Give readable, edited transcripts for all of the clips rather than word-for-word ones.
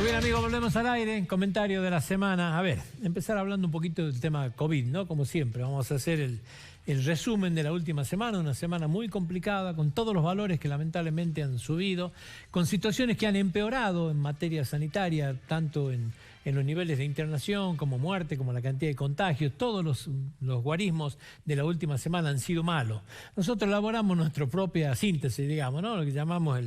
Muy bien, amigos, volvemos al aire. Comentario de la semana. A ver, empezar hablando un poquito del tema COVID, ¿no? Como siempre, vamos a hacer el resumen de la última semana, una semana muy complicada, con todos los valores que lamentablemente han subido, con situaciones que han empeorado en materia sanitaria, tanto en los niveles de internación, como muerte, como la cantidad de contagios. Todos los guarismos de la última semana han sido malos. Nosotros elaboramos nuestra propia síntesis, digamos, ¿no? Lo que llamamos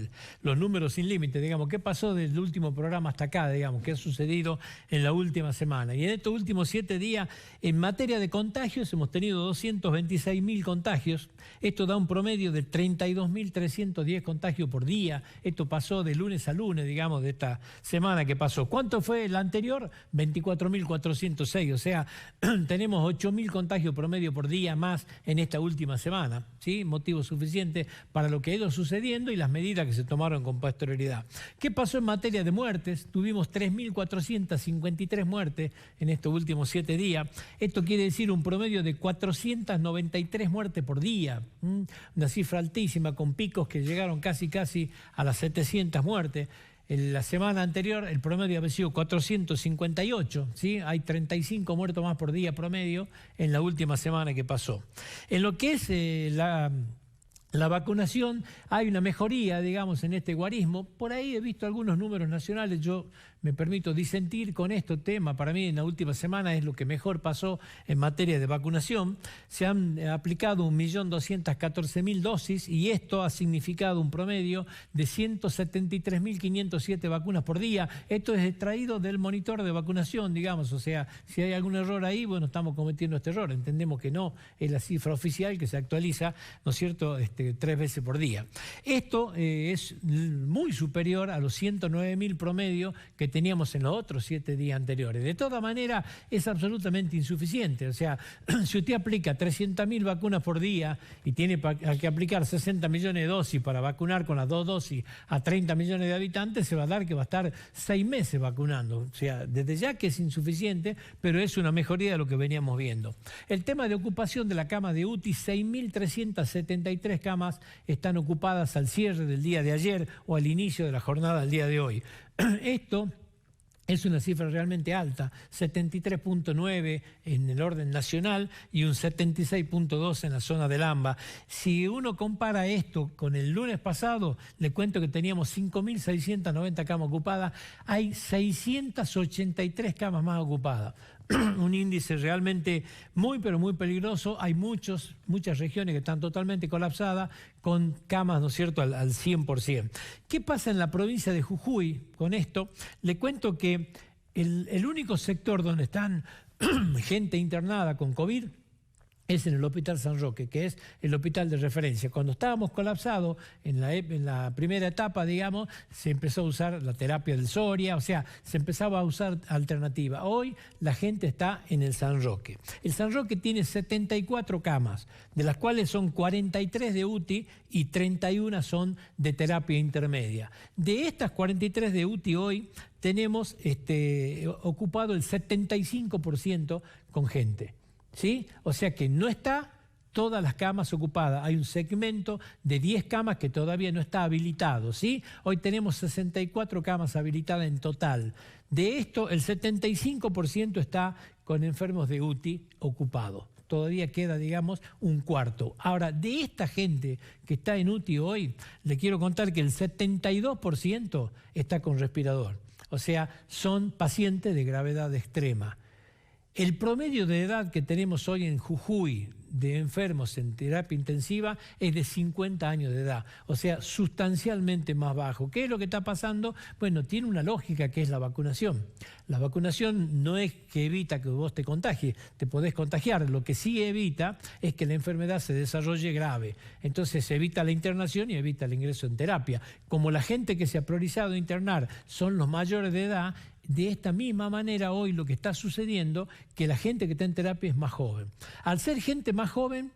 los números sin límite, digamos, qué pasó desde el último programa hasta acá, digamos, qué ha sucedido en la última semana. Y en estos últimos 7 días, en materia de contagios, hemos tenido 226.000 contagios. Esto da un promedio de 32.310 contagios por día. Esto pasó de lunes a lunes, digamos, de esta semana que pasó. ¿Cuánto fue el anterior? 24.406, o sea, tenemos 8.000 contagios promedio por día más en esta última semana, ¿sí? Motivo suficiente para lo que ha ido sucediendo y las medidas que se tomaron con posterioridad. ¿Qué pasó en materia de muertes? Tuvimos 3.453 muertes en estos últimos 7 días. Esto quiere decir un promedio de 493 muertes por día, una cifra altísima, con picos que llegaron casi a las 700 muertes. En la semana anterior el promedio había sido 458, ¿sí? Hay 35 muertos más por día promedio en la última semana que pasó. En lo que es la vacunación, hay una mejoría, digamos, en este guarismo. Por ahí he visto algunos números nacionales, yo me permito disentir con este tema. Para mí en la última semana es lo que mejor pasó en materia de vacunación. Se han aplicado 1.214.000 dosis y esto ha significado un promedio de 173.507 vacunas por día. Esto es extraído del monitor de vacunación, digamos, o sea, si hay algún error ahí, bueno, estamos cometiendo este error. Entendemos que no es la cifra oficial que se actualiza, ¿no es cierto?, 3 veces por día. Esto es muy superior a los 109.000 promedios que teníamos en los otros 7 días anteriores. De todas maneras, es absolutamente insuficiente. O sea, si usted aplica 300.000 vacunas por día y tiene que aplicar 60 millones de dosis para vacunar con las 2 dosis a 30 millones de habitantes, se va a dar que va a estar 6 meses vacunando. O sea, desde ya que es insuficiente, pero es una mejoría de lo que veníamos viendo. El tema de ocupación de la cama de UTI, 6.373 camas están ocupadas al cierre del día de ayer o al inicio de la jornada del día de hoy. Esto es una cifra realmente alta, 73.9 en el orden nacional y un 76.2 en la zona del AMBA. Si uno compara esto con el lunes pasado, le cuento que teníamos 5.690 camas ocupadas, hay 683 camas más ocupadas. Un índice realmente muy, pero muy peligroso. Hay muchas regiones que están totalmente colapsadas con camas, ¿no es cierto?, al 100%. ¿Qué pasa en la provincia de Jujuy con esto? Le cuento que el único sector donde están gente internada con COVID es en el Hospital San Roque, que es el hospital de referencia. Cuando estábamos colapsados, en la primera etapa, digamos, se empezó a usar la terapia del Soria, o sea, se empezaba a usar alternativa. Hoy la gente está en el San Roque. El San Roque tiene 74 camas, de las cuales son 43 de UTI y 31 son de terapia intermedia. De estas 43 de UTI hoy tenemos ocupado el 75% con gente, ¿sí? O sea que no está todas las camas ocupadas. Hay un segmento de 10 camas que todavía no está habilitado, ¿sí? Hoy tenemos 64 camas habilitadas en total. De esto, el 75% está con enfermos de UTI ocupados. Todavía queda, digamos, un cuarto. Ahora, de esta gente que está en UTI hoy, le quiero contar que el 72% está con respirador. O sea, son pacientes de gravedad extrema. El promedio de edad que tenemos hoy en Jujuy de enfermos en terapia intensiva es de 50 años de edad, o sea, sustancialmente más bajo. ¿Qué es lo que está pasando? Bueno, tiene una lógica que es la vacunación. La vacunación no es que evita que vos te contagies, te podés contagiar, lo que sí evita es que la enfermedad se desarrolle grave. Entonces evita la internación y evita el ingreso en terapia. Como la gente que se ha priorizado internar son los mayores de edad, de esta misma manera hoy lo que está sucediendo, que la gente que está en terapia es más joven. Al ser gente más joven,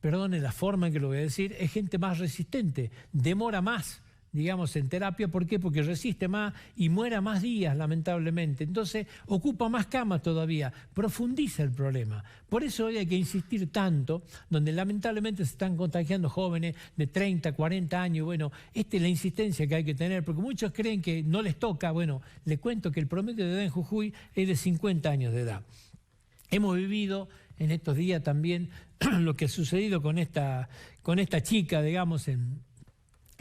perdone la forma en que lo voy a decir, es gente más resistente, demora más digamos, en terapia. ¿Por qué? Porque resiste más y muera más días, lamentablemente. Entonces, ocupa más camas todavía, profundiza el problema. Por eso hoy hay que insistir tanto, donde lamentablemente se están contagiando jóvenes de 30, 40 años. Bueno, esta es la insistencia que hay que tener, porque muchos creen que no les toca. Bueno, les cuento que el promedio de edad en Jujuy es de 50 años de edad. Hemos vivido en estos días también lo que ha sucedido con esta chica, digamos, en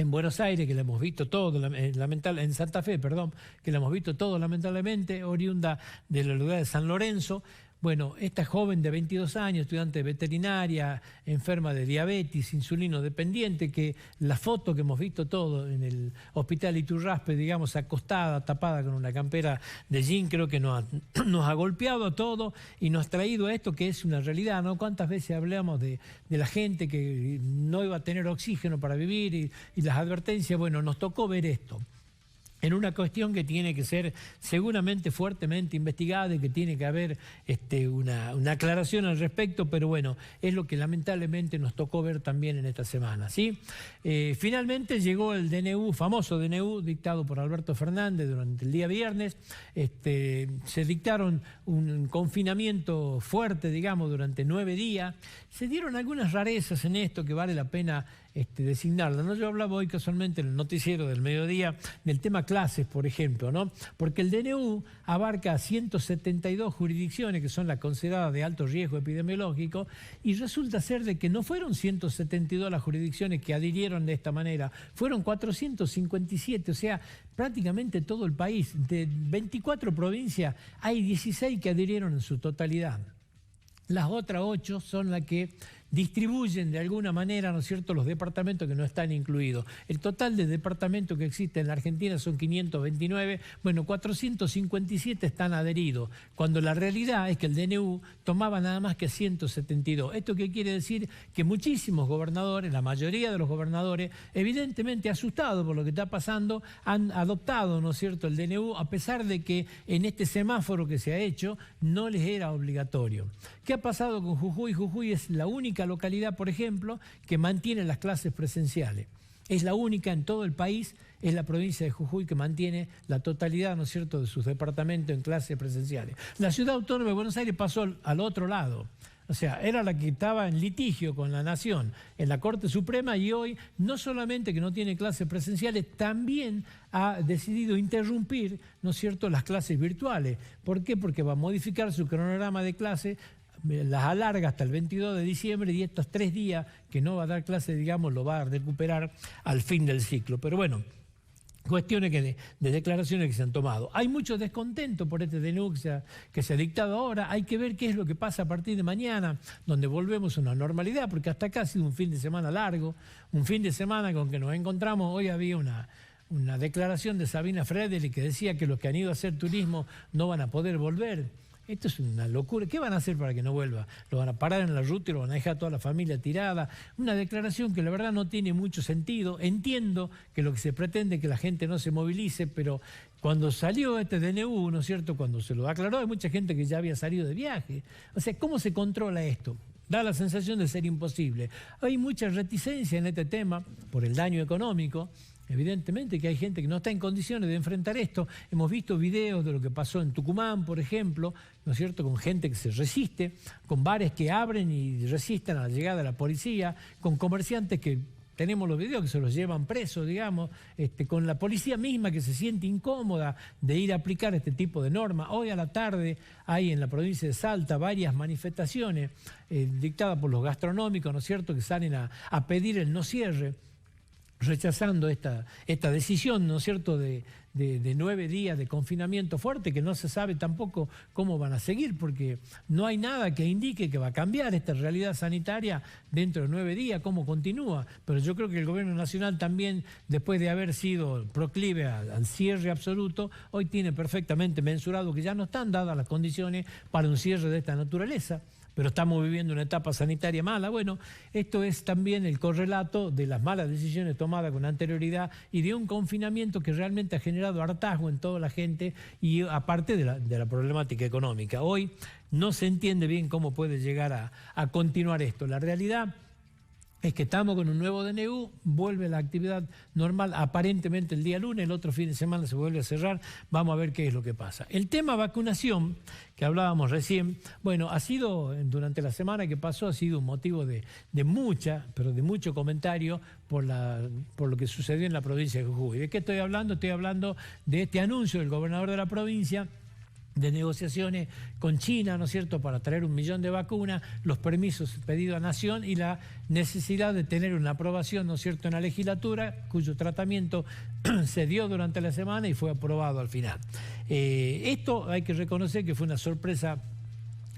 Buenos Aires, que la hemos visto todo, en Santa Fe, perdón, que la hemos visto todo lamentablemente, oriunda de la ciudad de San Lorenzo. Bueno, esta joven de 22 años, estudiante de veterinaria, enferma de diabetes, insulino dependiente, que la foto que hemos visto todo en el hospital Iturraspe, digamos, acostada, tapada con una campera de jean, creo que nos ha golpeado a todo y nos ha traído a esto que es una realidad, ¿no? ¿Cuántas veces hablamos de la gente que no iba a tener oxígeno para vivir y las advertencias? Bueno, nos tocó ver esto en una cuestión que tiene que ser seguramente fuertemente investigada y que tiene que haber una aclaración al respecto, pero bueno, es lo que lamentablemente nos tocó ver también en esta semana, ¿sí? Finalmente llegó el DNU, famoso DNU, dictado por Alberto Fernández durante el día viernes. Se dictaron un confinamiento fuerte, digamos, durante 9 días. Se dieron algunas rarezas en esto que vale la pena designarla, ¿no? Yo hablaba hoy casualmente en el noticiero del mediodía del tema clases, por ejemplo, ¿no? Porque el DNU abarca 172 jurisdicciones que son las consideradas de alto riesgo epidemiológico y resulta ser de que no fueron 172 las jurisdicciones que adhirieron de esta manera, fueron 457, o sea, prácticamente todo el país. De 24 provincias hay 16 que adhirieron en su totalidad. Las otras 8 son las que distribuyen de alguna manera, ¿no es cierto?, los departamentos que no están incluidos. El total de departamentos que existen en la Argentina son 529, bueno, 457 están adheridos, cuando la realidad es que el DNU tomaba nada más que 172. ¿Esto qué quiere decir? Que muchísimos gobernadores, la mayoría de los gobernadores, evidentemente asustados por lo que está pasando, han adoptado, ¿no es cierto?, el DNU, a pesar de que en este semáforo que se ha hecho no les era obligatorio. ¿Qué ha pasado con Jujuy? Jujuy es la única localidad, por ejemplo, que mantiene las clases presenciales. Es la única en todo el país, es la provincia de Jujuy que mantiene la totalidad, ¿no es cierto?, de sus departamentos en clases presenciales. La Ciudad Autónoma de Buenos Aires pasó al otro lado. O sea, era la que estaba en litigio con la Nación en la Corte Suprema y hoy no solamente que no tiene clases presenciales, también ha decidido interrumpir, ¿no es cierto?, las clases virtuales. ¿Por qué? Porque va a modificar su cronograma de clase, las alarga hasta el 22 de diciembre y estos 3 días que no va a dar clase, digamos, lo va a recuperar al fin del ciclo. Pero bueno, cuestiones de declaraciones que se han tomado. Hay mucho descontento por este DNU que se ha dictado ahora. Hay que ver qué es lo que pasa a partir de mañana, donde volvemos a una normalidad, porque hasta acá ha sido un fin de semana largo, un fin de semana con que nos encontramos. Hoy había una declaración de Sabina Fredeli que decía que los que han ido a hacer turismo no van a poder volver. Esto es una locura. ¿Qué van a hacer para que no vuelva? ¿Lo van a parar en la ruta y lo van a dejar a toda la familia tirada? Una declaración que la verdad no tiene mucho sentido. Entiendo que lo que se pretende es que la gente no se movilice, pero cuando salió este DNU, ¿no es cierto?, cuando se lo aclaró, hay mucha gente que ya había salido de viaje. O sea, ¿cómo se controla esto? Da la sensación de ser imposible. Hay mucha reticencia en este tema por el daño económico. Evidentemente que hay gente que no está en condiciones de enfrentar esto. Hemos visto videos de lo que pasó en Tucumán, por ejemplo, ¿no es cierto?, con gente que se resiste, con bares que abren y resisten a la llegada de la policía, con comerciantes que tenemos los videos que se los llevan presos, digamos, con la policía misma que se siente incómoda de ir a aplicar este tipo de normas. Hoy a la tarde hay en la provincia de Salta varias manifestaciones dictadas por los gastronómicos, ¿no es cierto?, que salen a pedir el no cierre, rechazando esta decisión, ¿no es cierto?, de 9 días de confinamiento fuerte, que no se sabe tampoco cómo van a seguir, porque no hay nada que indique que va a cambiar esta realidad sanitaria dentro de 9 días, cómo continúa. Pero yo creo que el gobierno nacional también, después de haber sido proclive al cierre absoluto, hoy tiene perfectamente mensurado que ya no están dadas las condiciones para un cierre de esta naturaleza. Pero estamos viviendo una etapa sanitaria mala. Bueno, esto es también el correlato de las malas decisiones tomadas con anterioridad y de un confinamiento que realmente ha generado hartazgo en toda la gente y aparte de la problemática económica. Hoy no se entiende bien cómo puede llegar a continuar esto. La realidad es que estamos con un nuevo DNU, vuelve la actividad normal aparentemente el día lunes, el otro fin de semana se vuelve a cerrar, vamos a ver qué es lo que pasa. El tema vacunación, que hablábamos recién, bueno, ha sido, durante la semana que pasó, ha sido un motivo de mucho comentario por lo que sucedió en la provincia de Jujuy. ¿De qué estoy hablando? Estoy hablando de este anuncio del gobernador de la provincia, de negociaciones con China, ¿no es cierto?, para traer 1 millón de vacunas, los permisos pedidos a Nación y la necesidad de tener una aprobación, ¿no es cierto?, en la legislatura, cuyo tratamiento se dio durante la semana y fue aprobado al final. Esto hay que reconocer que fue una sorpresa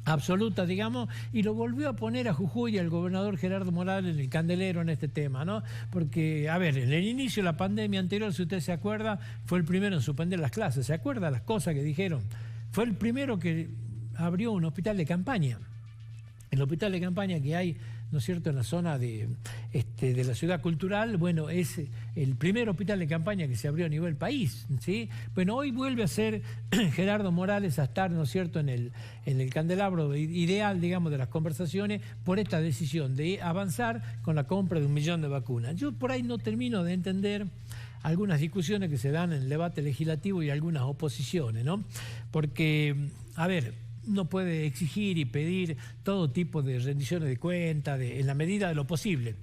absoluta, digamos, y lo volvió a poner a Jujuy y al gobernador Gerardo Morales en el candelero en este tema, ¿no? Porque, a ver, en el inicio de la pandemia anterior, si usted se acuerda, fue el primero en suspender las clases. ¿Se acuerda las cosas que dijeron? Fue el primero que abrió un hospital de campaña. El hospital de campaña que hay, ¿no es cierto?, en la zona de la ciudad cultural, bueno, es el primer hospital de campaña que se abrió a nivel país, ¿sí? Bueno, hoy vuelve a ser Gerardo Morales a estar, ¿no es cierto?, en el candelabro ideal, digamos, de las conversaciones por esta decisión de avanzar con la compra de 1 millón de vacunas. Yo por ahí no termino de entender algunas discusiones que se dan en el debate legislativo y algunas oposiciones, ¿no? Porque, a ver, uno puede exigir y pedir todo tipo de rendiciones de cuentas en la medida de lo posible.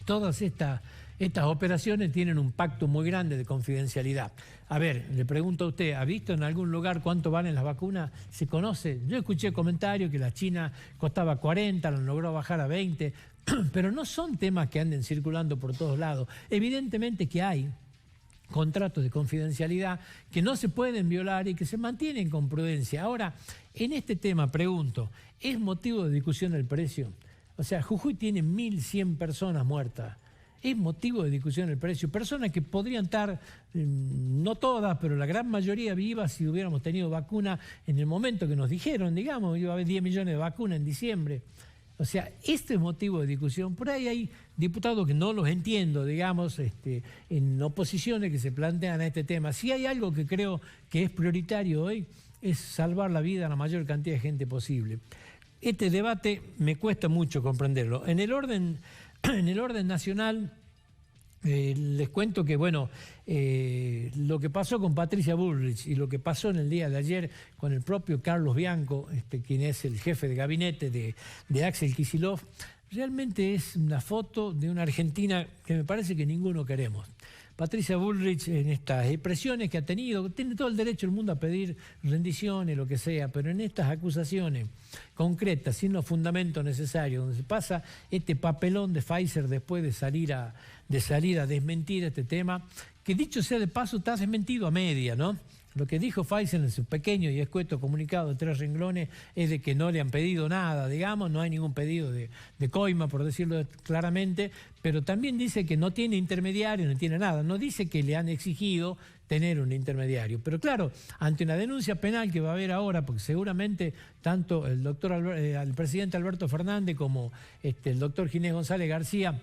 Todas estas operaciones tienen un pacto muy grande de confidencialidad. A ver, le pregunto a usted, ¿ha visto en algún lugar cuánto valen las vacunas? ¿Se conoce? Yo escuché comentarios que la China costaba 40, lo logró bajar a 20, pero no son temas que anden circulando por todos lados. Evidentemente que hay contratos de confidencialidad que no se pueden violar y que se mantienen con prudencia. Ahora, en este tema, pregunto, ¿es motivo de discusión el precio? O sea, Jujuy tiene 1.100 personas muertas. ¿Es motivo de discusión el precio? Personas que podrían estar, no todas, pero la gran mayoría vivas si hubiéramos tenido vacuna en el momento que nos dijeron, digamos, iba a haber 10 millones de vacunas en diciembre. O sea, este es motivo de discusión. Por ahí hay diputados que no los entiendo, digamos, en oposiciones que se plantean a este tema. Si hay algo que creo que es prioritario hoy, es salvar la vida a la mayor cantidad de gente posible. Este debate me cuesta mucho comprenderlo. En el orden nacional, les cuento que, bueno, lo que pasó con Patricia Bullrich y lo que pasó en el día de ayer con el propio Carlos Bianco, quien es el jefe de gabinete de Axel Kicillof, realmente es una foto de una Argentina que me parece que ninguno queremos. Patricia Bullrich, en estas expresiones que ha tenido, tiene todo el derecho del mundo a pedir rendiciones, lo que sea, pero en estas acusaciones concretas, sin los fundamentos necesarios, donde se pasa este papelón de Pfizer después de salir a desmentir este tema, que dicho sea de paso está desmentido a media, ¿no? Lo que dijo Pfizer en su pequeño y escueto comunicado de 3 renglones es de que no le han pedido nada, digamos, no hay ningún pedido de coima, por decirlo claramente, pero también dice que no tiene intermediario, no tiene nada, no dice que le han exigido tener un intermediario. Pero claro, ante una denuncia penal que va a haber ahora, porque seguramente tanto el presidente Alberto Fernández como el doctor Ginés González García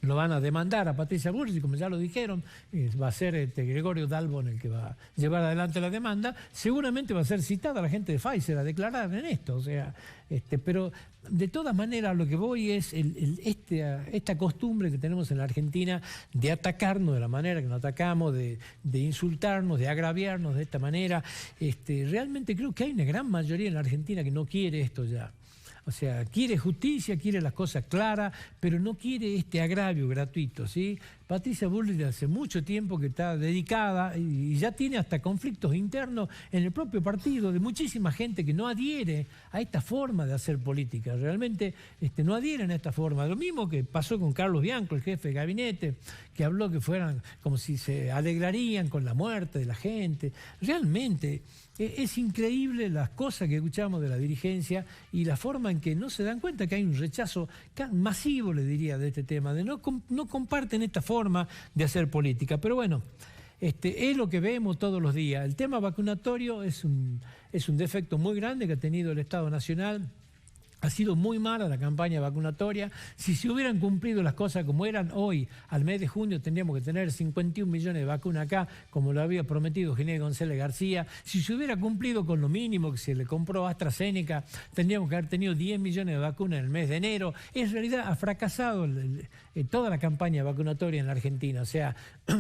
lo van a demandar a Patricia Bullrich, como ya lo dijeron, va a ser Gregorio Dalbon el que va a llevar adelante la demanda, seguramente va a ser citada la gente de Pfizer a declarar en esto, o sea, pero de todas maneras lo que voy es esta costumbre que tenemos en la Argentina de atacarnos de la manera que nos atacamos, de insultarnos, de agraviarnos de esta manera. Realmente creo que hay una gran mayoría en la Argentina que no quiere esto ya. O sea, quiere justicia, quiere las cosas claras, pero no quiere este agravio gratuito, ¿sí? Patricia Bullrich hace mucho tiempo que está dedicada y ya tiene hasta conflictos internos en el propio partido de muchísima gente que no adhiere a esta forma de hacer política. Realmente no adhieren a esta forma. Lo mismo que pasó con Carlos Bianco, el jefe de gabinete, que habló que fueran como si se alegrarían con la muerte de la gente. Realmente es increíble las cosas que escuchamos de la dirigencia y la forma en que no se dan cuenta que hay un rechazo masivo, le diría, de este tema, de no comparten esta forma de hacer política. Pero bueno, es lo que vemos todos los días. El tema vacunatorio es un defecto muy grande que ha tenido el Estado Nacional. Ha sido muy mala la campaña vacunatoria. Si se hubieran cumplido las cosas como eran hoy, al mes de junio tendríamos que tener 51 millones de vacunas acá, como lo había prometido Ginés González García. Si se hubiera cumplido con lo mínimo que se le compró a AstraZeneca, tendríamos que haber tenido 10 millones de vacunas en el mes de enero. En realidad ha fracasado toda la campaña vacunatoria en la Argentina. O sea,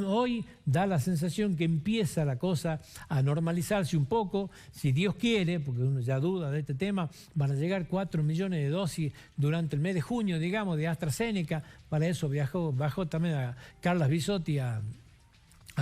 hoy da la sensación que empieza la cosa a normalizarse un poco. Si Dios quiere, porque uno ya duda de este tema, van a llegar 4 millones de dosis durante el mes de junio, digamos, de AstraZeneca. Para eso bajó también a Carlas Bisotti a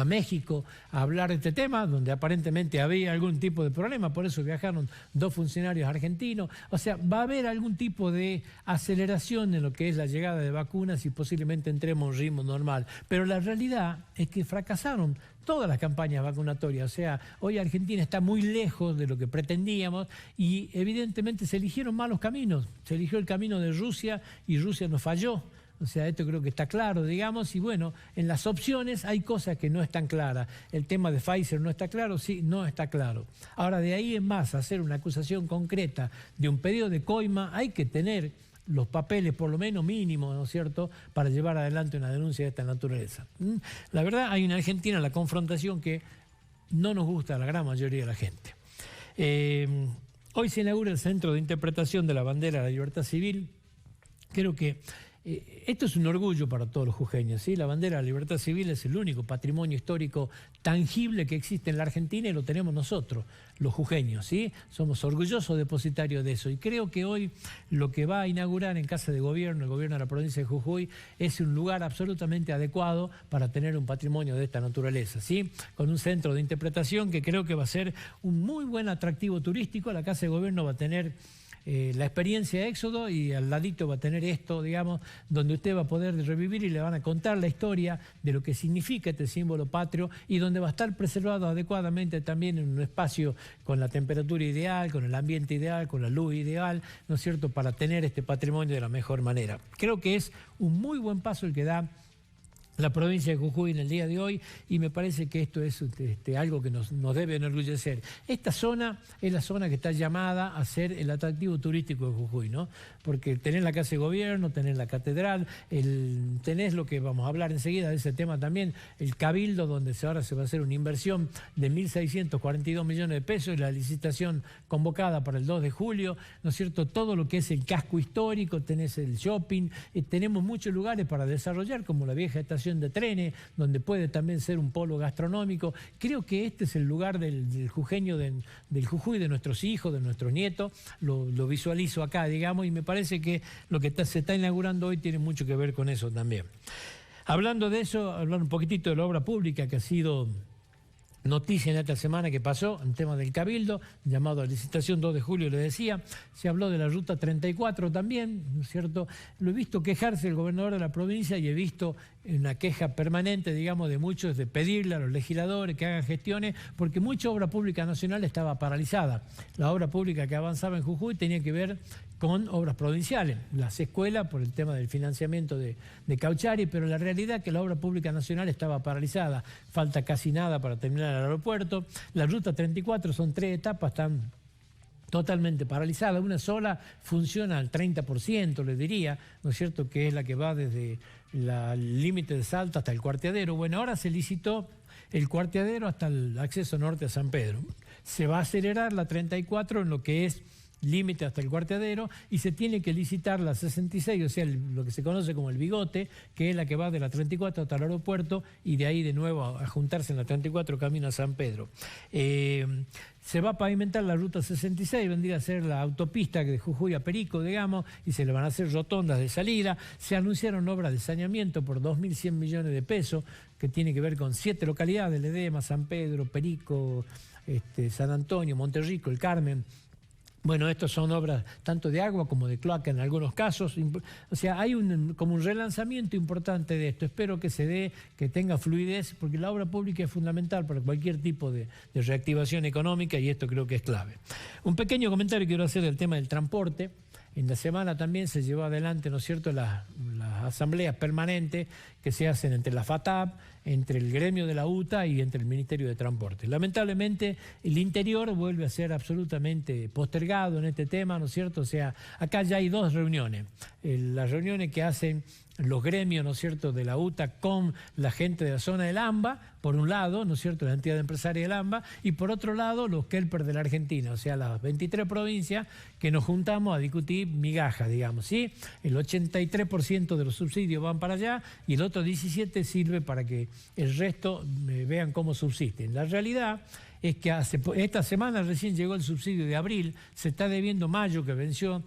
México a hablar de este tema, donde aparentemente había algún tipo de problema, por eso viajaron 2 funcionarios argentinos. O sea, va a haber algún tipo de aceleración en lo que es la llegada de vacunas y posiblemente entremos a un ritmo normal. Pero la realidad es que fracasaron todas las campañas vacunatorias. O sea, hoy Argentina está muy lejos de lo que pretendíamos y evidentemente se eligieron malos caminos. Se eligió el camino de Rusia y Rusia nos falló. O sea, esto creo que está claro, digamos, y bueno, en las opciones hay cosas que no están claras. El tema de Pfizer no está claro, sí, no está claro. Ahora, de ahí en más, hacer una acusación concreta de un pedido de coima, hay que tener los papeles por lo menos mínimos, ¿no es cierto?, para llevar adelante una denuncia de esta naturaleza. La verdad, hay en Argentina la confrontación que no nos gusta a la gran mayoría de la gente. Hoy se inaugura el Centro de Interpretación de la Bandera de la Libertad Civil. Creo que esto es un orgullo para todos los jujeños, ¿sí? La bandera de la libertad civil es el único patrimonio histórico tangible que existe en la Argentina y lo tenemos nosotros, los jujeños, ¿sí? Somos orgullosos depositarios de eso y creo que hoy lo que va a inaugurar en Casa de Gobierno, el gobierno de la provincia de Jujuy, es un lugar absolutamente adecuado para tener un patrimonio de esta naturaleza, ¿sí? Con un centro de interpretación que creo que va a ser un muy buen atractivo turístico. La Casa de Gobierno va a tener la experiencia de Éxodo y al ladito va a tener esto, digamos, donde usted va a poder revivir y le van a contar la historia de lo que significa este símbolo patrio y donde va a estar preservado adecuadamente también en un espacio con la temperatura ideal, con el ambiente ideal, con la luz ideal, ¿no es cierto?, para tener este patrimonio de la mejor manera. Creo que es un muy buen paso el que da la provincia de Jujuy en el día de hoy y me parece que esto es algo que nos debe enorgullecer. Esta zona es la zona que está llamada a ser el atractivo turístico de Jujuy, ¿no? Porque tenés la Casa de Gobierno, tenés la catedral, tenés lo que vamos a hablar enseguida de ese tema también, el Cabildo, donde ahora se va a hacer una inversión de 1.642 millones de pesos y la licitación convocada para el 2 de julio, ¿no es cierto? Todo lo que es el casco histórico, tenés el shopping, tenemos muchos lugares para desarrollar, como la vieja estación de trenes, donde puede también ser un polo gastronómico. Creo que este es el lugar del jujeño, del Jujuy, de nuestros hijos, de nuestros nietos. Lo visualizo acá, digamos, y me parece que lo que se está inaugurando hoy tiene mucho que ver con eso también. Hablando de eso, hablar un poquitito de la obra pública que ha sido noticia en esta semana que pasó, en tema del Cabildo, llamado a licitación 2 de julio, le decía, se habló de la Ruta 34 también, ¿no es cierto? Lo he visto quejarse el gobernador de la provincia y he visto una queja permanente, digamos, de muchos, de pedirle a los legisladores que hagan gestiones, porque mucha obra pública nacional estaba paralizada. La obra pública que avanzaba en Jujuy tenía que ver con obras provinciales, las escuelas por el tema del financiamiento de Cauchari, pero la realidad es que la obra pública nacional estaba paralizada, falta casi nada para terminar el aeropuerto, la Ruta 34 son 3 etapas, están totalmente paralizada, una sola funciona al 30%, le diría, ¿no es cierto?, que es la que va desde el límite de Salta hasta el Cuarteadero. Bueno, ahora se licitó el Cuarteadero hasta el acceso norte a San Pedro. Se va a acelerar la 34 en lo que es límite hasta el Cuarteadero y se tiene que licitar la 66, o sea, lo que se conoce como el bigote, que es la que va de la 34 hasta el aeropuerto y de ahí de nuevo a juntarse en la 34 camino a San Pedro. Se va a pavimentar la ruta 66, vendría a ser la autopista de Jujuy a Perico, digamos, y se le van a hacer rotondas de salida. Se anunciaron obras de saneamiento por 2.100 millones de pesos, que tiene que ver con 7 localidades, Ledesma, San Pedro, Perico, San Antonio, Monterrico, El Carmen. Bueno, estas son obras tanto de agua como de cloaca en algunos casos. O sea, hay como un relanzamiento importante de esto. Espero que se dé, que tenga fluidez, porque la obra pública es fundamental para cualquier tipo de reactivación económica y esto creo que es clave. Un pequeño comentario quiero hacer del tema del transporte. En la semana también se llevó adelante, ¿no es cierto?, las asambleas permanentes que se hacen entre la FATAP, entre el gremio de la UTA y entre el Ministerio de Transporte. Lamentablemente, el interior vuelve a ser absolutamente postergado en este tema, ¿no es cierto? O sea, acá ya hay dos reuniones. Las reuniones que hacen los gremios, ¿no es cierto?, de la UTA con la gente de la zona del AMBA, por un lado, ¿no es cierto?, la entidad empresaria del AMBA, y por otro lado, los Kelper de la Argentina, o sea, las 23 provincias que nos juntamos a discutir migajas, digamos, ¿sí? El 83% de los subsidios van para allá y el otro 17% sirve para que el resto vean cómo subsisten. La realidad es que esta semana recién llegó el subsidio de abril, se está debiendo mayo que venció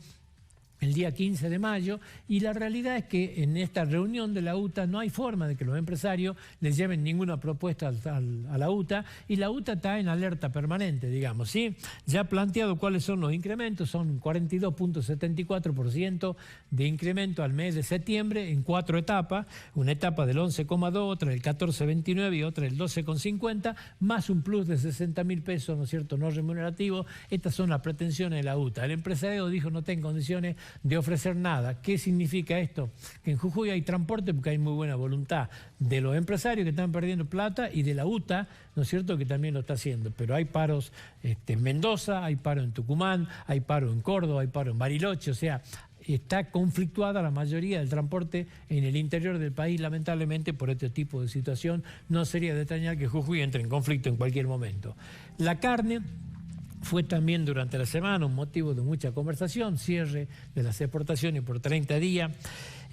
el día 15 de mayo, y la realidad es que en esta reunión de la UTA no hay forma de que los empresarios les lleven ninguna propuesta a la UTA, y la UTA está en alerta permanente, digamos, ¿sí? Ya ha planteado cuáles son los incrementos, son 42.74% de incremento al mes de septiembre en 4 etapas, una etapa del 11,2, otra del 14,29 y otra del 12,50, más un plus de 60.000 pesos, ¿no es cierto?, no remunerativo. Estas son las pretensiones de la UTA. El empresario dijo no está en condiciones de ofrecer nada. ¿Qué significa esto? Que en Jujuy hay transporte porque hay muy buena voluntad de los empresarios que están perdiendo plata y de la UTA, ¿no es cierto?, que también lo está haciendo. Pero hay paros en Mendoza, hay paro en Tucumán, hay paro en Córdoba, hay paro en Bariloche, o sea, está conflictuada la mayoría del transporte en el interior del país, lamentablemente por este tipo de situación. No sería de extrañar que Jujuy entre en conflicto en cualquier momento. La carne fue también durante la semana un motivo de mucha conversación, cierre de las exportaciones por 30 días.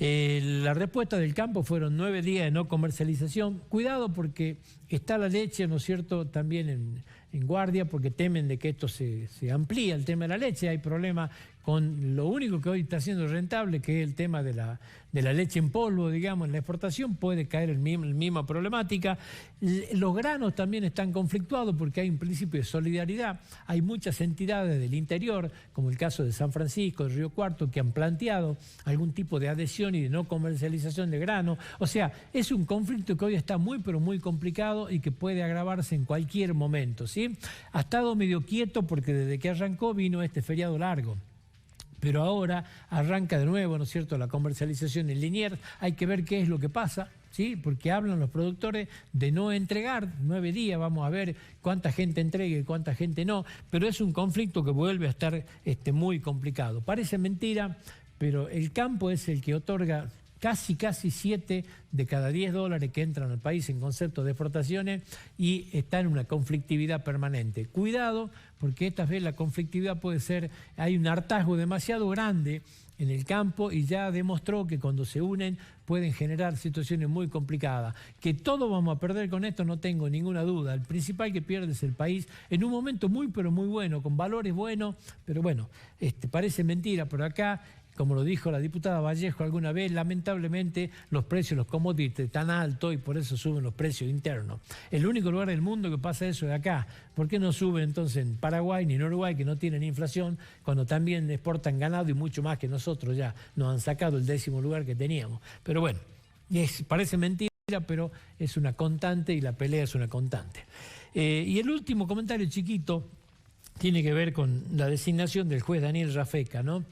La respuesta del campo fueron 9 días de no comercialización. Cuidado porque está la leche, ¿no es cierto?, también en guardia, porque temen de que esto se amplíe el tema de la leche. Hay problemas con lo único que hoy está siendo rentable, que es el tema de la leche en polvo, digamos, en la exportación puede caer en la misma problemática. Los granos también están conflictuados porque hay un principio de solidaridad. Hay muchas entidades del interior, como el caso de San Francisco, de Río Cuarto, que han planteado algún tipo de adhesión y de no comercialización de grano. O sea, es un conflicto que hoy está muy, pero muy complicado y que puede agravarse en cualquier momento, ¿sí? Ha estado medio quieto porque desde que arrancó vino este feriado largo. Pero ahora arranca de nuevo, ¿no es cierto?, la comercialización en Liniers. Hay que ver qué es lo que pasa, ¿sí?, porque hablan los productores de no entregar 9 días, vamos a ver cuánta gente entregue y cuánta gente no, pero es un conflicto que vuelve a estar muy complicado. Parece mentira, pero el campo es el que otorga casi 7 de cada 10 dólares que entran al país en concepto de exportaciones y está en una conflictividad permanente. Cuidado, porque esta vez la conflictividad puede ser, hay un hartazgo demasiado grande en el campo y ya demostró que cuando se unen pueden generar situaciones muy complicadas. Que todos vamos a perder con esto no tengo ninguna duda. El principal que pierde es el país en un momento muy pero muy bueno, con valores buenos, pero bueno, parece mentira, pero acá, como lo dijo la diputada Vallejo alguna vez, lamentablemente los precios, los commodities están altos y por eso suben los precios internos. El único lugar del mundo que pasa eso es acá. ¿Por qué no suben entonces en Paraguay ni en Uruguay, que no tienen inflación, cuando también exportan ganado y mucho más que nosotros ya nos han sacado el 10º lugar que teníamos? Pero bueno, parece mentira, pero es una constante y la pelea es una constante. Y el último comentario chiquito tiene que ver con la designación del juez Daniel Rafeca, ¿no?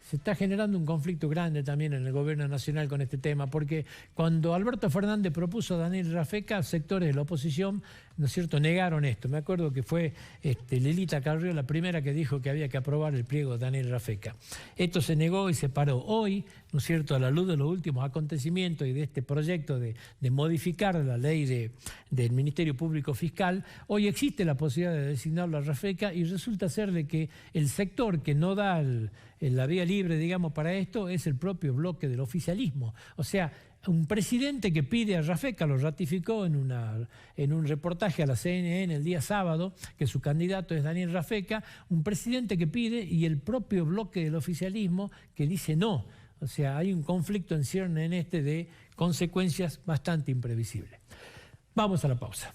Se está generando un conflicto grande también en el gobierno nacional con este tema, porque cuando Alberto Fernández propuso a Daniel Rafeca, sectores de la oposición, ¿no es cierto?, negaron esto. Me acuerdo que fue Lelita Carrió la primera que dijo que había que aprobar el pliego de Daniel Rafeca. Esto se negó y se paró. Hoy, ¿no es cierto?, a la luz de los últimos acontecimientos y de este proyecto de modificar la ley del Ministerio Público Fiscal, hoy existe la posibilidad de designarlo a Rafeca y resulta ser de que el sector que no da la vía libre, digamos, para esto es el propio bloque del oficialismo. O sea, un presidente que pide a Rafeca, lo ratificó en un reportaje a la CNN el día sábado, que su candidato es Daniel Rafeca, un presidente que pide y el propio bloque del oficialismo que dice no. O sea, hay un conflicto en cierne de consecuencias bastante imprevisibles. Vamos a la pausa.